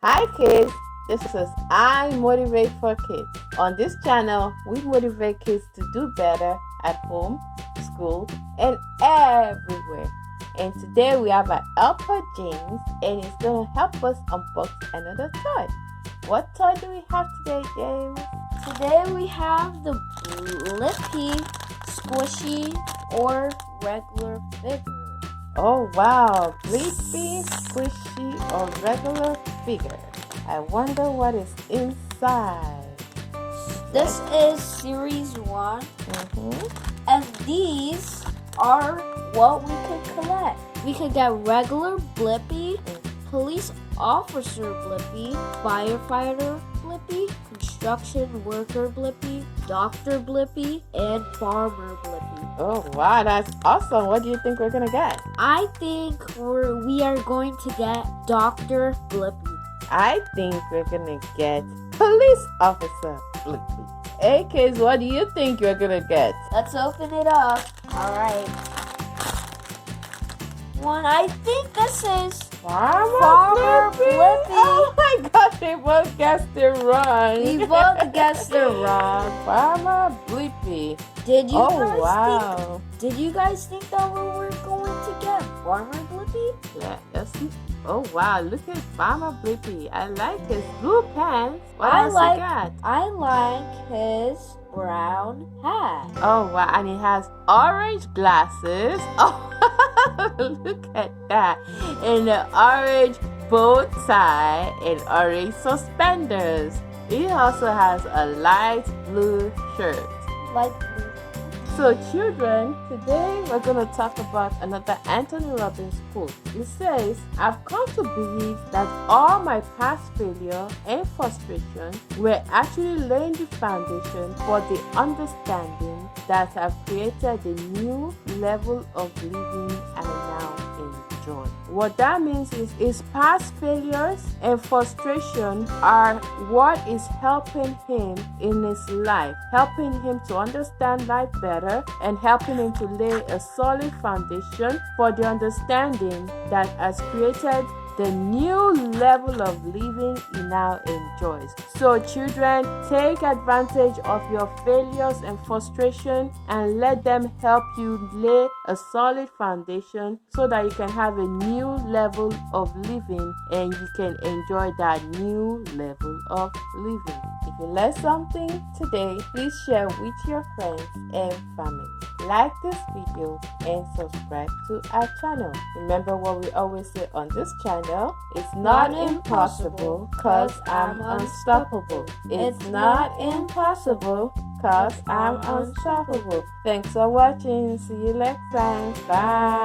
Hi kids, this is I Motivate for Kids. On this channel, we motivate kids to do better at home, school, and everywhere. And today we have our helper James, and he's going to help us unbox another toy. What toy do we have today, James? Today we have the Blippi squishy or regular figure. Oh wow, Blippi, squishy, or regular figure. I wonder what is inside. This is series 1. And these are what we could collect. We could get regular Blippi, police officer Blippi, firefighter Blippi, construction worker Blippi, doctor Blippi, and farmer Blippi. Oh wow, that's awesome. What do you think we're gonna get? I think we are going to get Dr. Blippi. I think we're gonna get police officer Blippi. Hey kids, what do you think you're gonna get? Let's open it up. Alright. I think this is Farmer Blippi. Oh my gosh, they both guessed it wrong. We both guessed it wrong. Farmer Blippi. Did you guys think that we were going to get Farmer Blippi? Yeah, let's see. Oh wow, look at Farmer Blippi. I like his blue pants. What else you got? I like his brown hat. Oh wow, and he has orange glasses. Oh, look at that. And an orange bow tie and orange suspenders. He also has a light blue shirt. Light blue. So children, today we're going to talk about another Anthony Robbins quote. It says, I've come to believe that all my past failure and frustration were actually laying the foundation for the understanding that have created a new level of living I now enjoy. What that means is past failures and frustration are what is helping him in his life, helping him to understand life better and helping him to lay a solid foundation for the understanding that has created the new level of living he now enjoys. So children, take advantage of your failures and frustration and let them help you lay a solid foundation so that you can have a new level of living and you can enjoy that new level of living. If you learned something today, please share with your friends and family. Like this video and subscribe to our channel. Remember what we always say on this channel, it's not impossible cause I'm unstoppable. It's not impossible cause I'm unstoppable. Thanks for watching. See you next time. Bye.